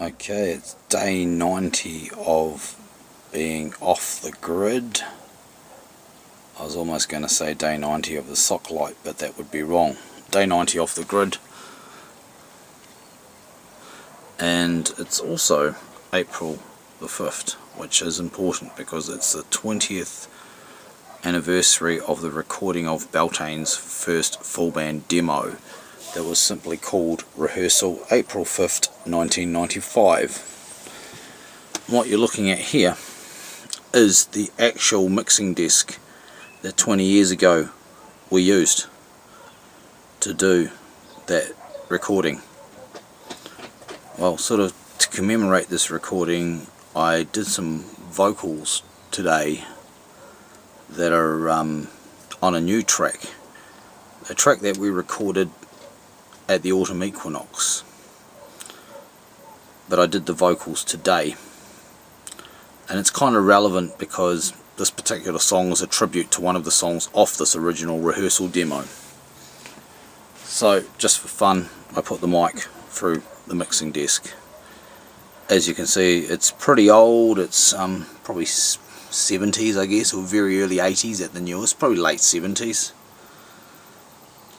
Okay, it's day 90 of being off the grid. I was almost going to say day 90 of the sock light, but that would be wrong. Day 90 off the grid. And it's also April the 5th, which is important because it's the 20th anniversary of the recording of Beltane's first full band demo that was simply called Rehearsal, April 5th, 1995. What you're looking at here is the actual mixing disc that 20 years ago we used to do that recording. Well, sort of to commemorate this recording, I did some vocals today that are on a new track, a track that we recorded at the autumn equinox, but I did the vocals today, and it's kind of relevant because this particular song is a tribute to one of the songs off this original rehearsal demo. So just for fun, I put the mic through the mixing disc. As you can see, it's pretty old. It's probably 70s, I guess, or very early 80s at the newest, probably late 70s.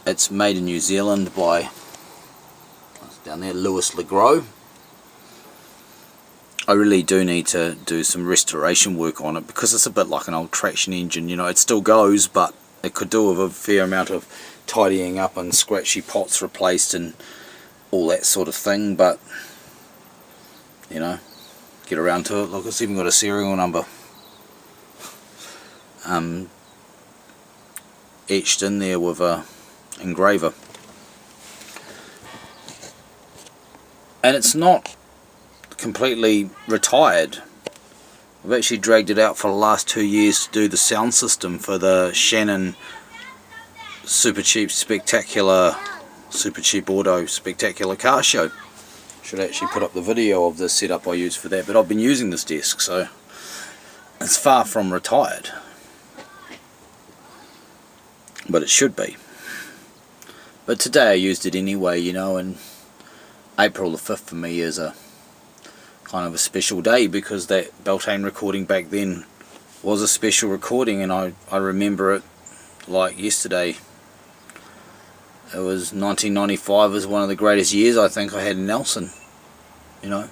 It's made in New Zealand by, down there, Lewis LeGros. I really do need to do some restoration work on it because it's a bit like an old traction engine. You know, it still goes, but it could do with a fair amount of tidying up and scratchy pots replaced and all that sort of thing. But, you know, get around to it. Look, it's even got a serial number etched in there with a engraver, and it's not completely retired. I've actually dragged it out for the last 2 years to do the sound system for the Shannon Super Cheap Auto Spectacular Car Show. Should actually put up the video of the setup I use for that, but I've been using this disc, so it's far from retired, but it should be. But today I used it anyway, you know, and April the 5th for me is a kind of a special day because that Beltane recording back then was a special recording, and I remember it like yesterday. It was 1995 was one of the greatest years I think I had in Nelson, you know,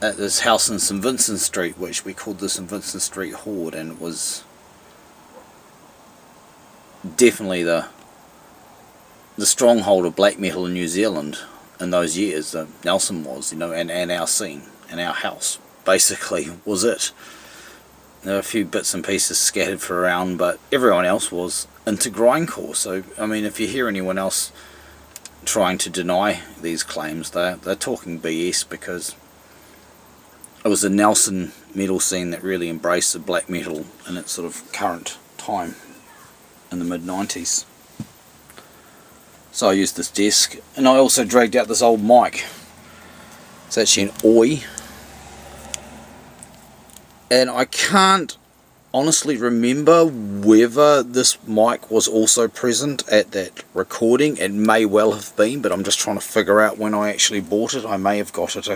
at this house in St Vincent Street, which we called the St Vincent Street Horde, and it was definitely the stronghold of black metal in New Zealand in those years. Nelson was, you know, and our scene and our house basically was it. There were a few bits and pieces scattered for around, but everyone else was into grindcore. So I mean, if you hear anyone else trying to deny these claims, they're talking BS, because it was the Nelson metal scene that really embraced the black metal in its sort of current time in the mid-90s. So I used this disc, and I also dragged out this old mic. It's actually an Oi, and I can't honestly remember whether this mic was also present at that recording. It may well have been, but I'm just trying to figure out when I actually bought it. I may have got it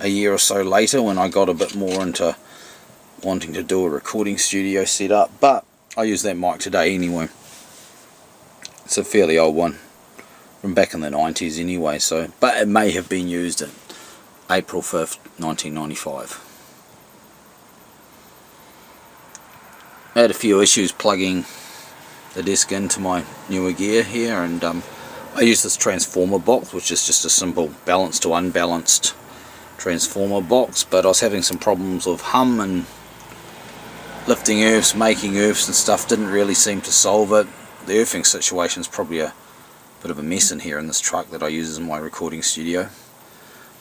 a year or so later when I got a bit more into wanting to do a recording studio setup, but I used that mic today anyway. It's a fairly old one, from back in the 90s anyway, so, but it may have been used in April 5th, 1995. I had a few issues plugging the disc into my newer gear here, and I used this transformer box, which is just a simple balanced to unbalanced transformer box, but I was having some problems with hum and lifting earths, making earths and stuff. Didn't really seem to solve it. The earthing situation is probably a bit of a mess in here in this truck that I use in my recording studio.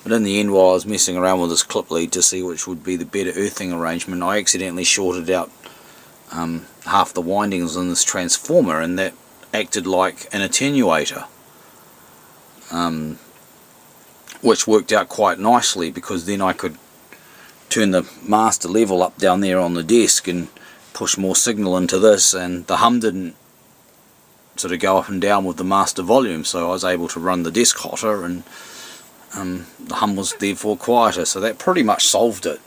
But in the end, while I was messing around with this clip lead to see which would be the better earthing arrangement, I accidentally shorted out half the windings in this transformer, and that acted like an attenuator, which worked out quite nicely, because then I could turn the master level up down there on the desk and push more signal into this, and the hum didn't sort of go up and down with the master volume, so I was able to run the desk hotter and the hum was therefore quieter, so that pretty much solved it.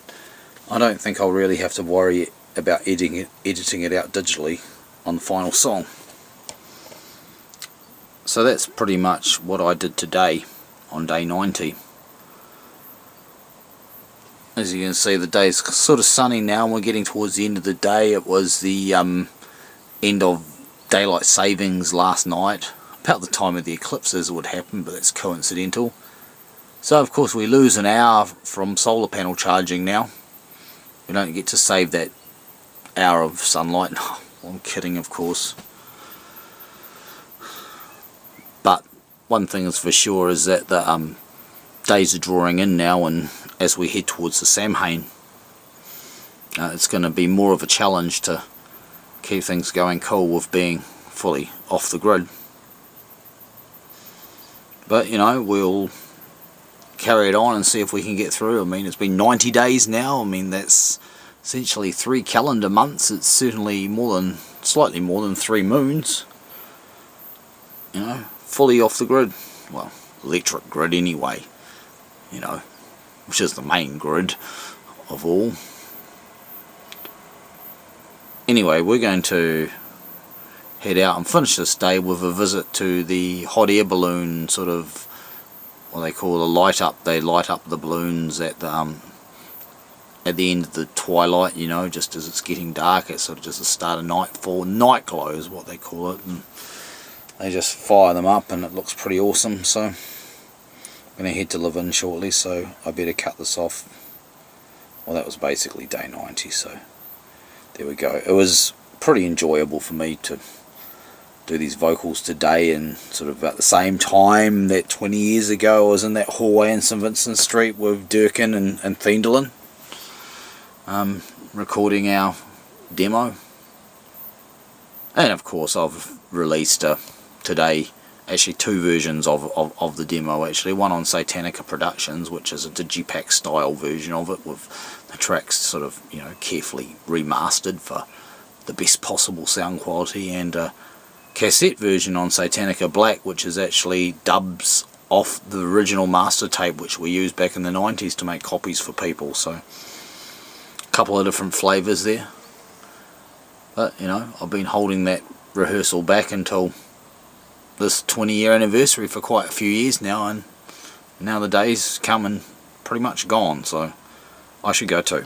I don't think I'll really have to worry about editing it out digitally on the final song. So that's pretty much what I did today on day 90. As you can see, the day's sort of sunny now and we're getting towards the end of the day. It was the end of daylight savings last night, about the time of the eclipses would happen, but that's coincidental. So of course we lose an hour from solar panel charging now. We don't get to save that hour of sunlight. I'm kidding, of course. But one thing is for sure is that the days are drawing in now, and as we head towards the Samhain, it's going to be more of a challenge to keep things going cool with being fully off the grid. But you know, we'll carry it on and see if we can get through. I mean, it's been 90 days now. I mean, that's essentially 3 calendar months. It's certainly slightly more than 3 moons. You know, fully off the grid. Well, electric grid anyway, you know, which is the main grid of all. Anyway, we're going to head out and finish this day with a visit to the hot air balloon, sort of what they call a light up. They light up the balloons at the end of the twilight, you know, just as it's getting dark. It's sort of just the start of nightfall. Night glow is what they call it, and they just fire them up and it looks pretty awesome. So I'm going to head to Levin shortly, so I better cut this off. Well, that was basically day 90, so there we go. It was pretty enjoyable for me to do these vocals today, and sort of about the same time that 20 years ago I was in that hallway in St Vincent Street with Durkin and Thiendelin, recording our demo. And of course I've released today actually 2 versions of the demo, actually. One on Satanica Productions, which is a digipack style version of it, with the tracks sort of, you know, carefully remastered for the best possible sound quality, and a cassette version on Satanica Black, which is actually dubs off the original master tape which we used back in the 90s to make copies for people. So a couple of different flavours there. But you know, I've been holding that rehearsal back until this 20-year anniversary for quite a few years now, and now the day's come and pretty much gone, so I should go too.